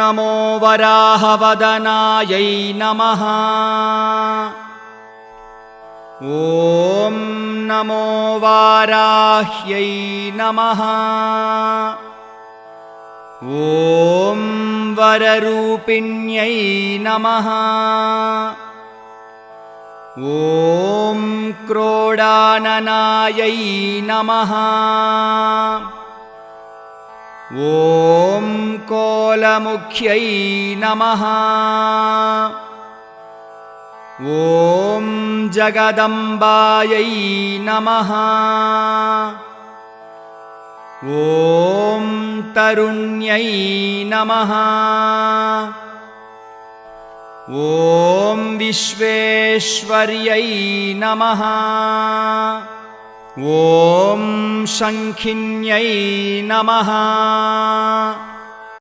नमो वराहवदनायै नमः। ॐ नमो वाराह्यै नमः। ॐ वररूपिण्यै नमः। ॐ क्रोडाननायै नमः। ॐ कोलमुख्यै नमः। ॐ जगदम्बायै नमः। ॐ तरुण्यै नमः। ॐ विश्वेश्वर्यै नमः। ॐ शङ्खिन्यै नमः।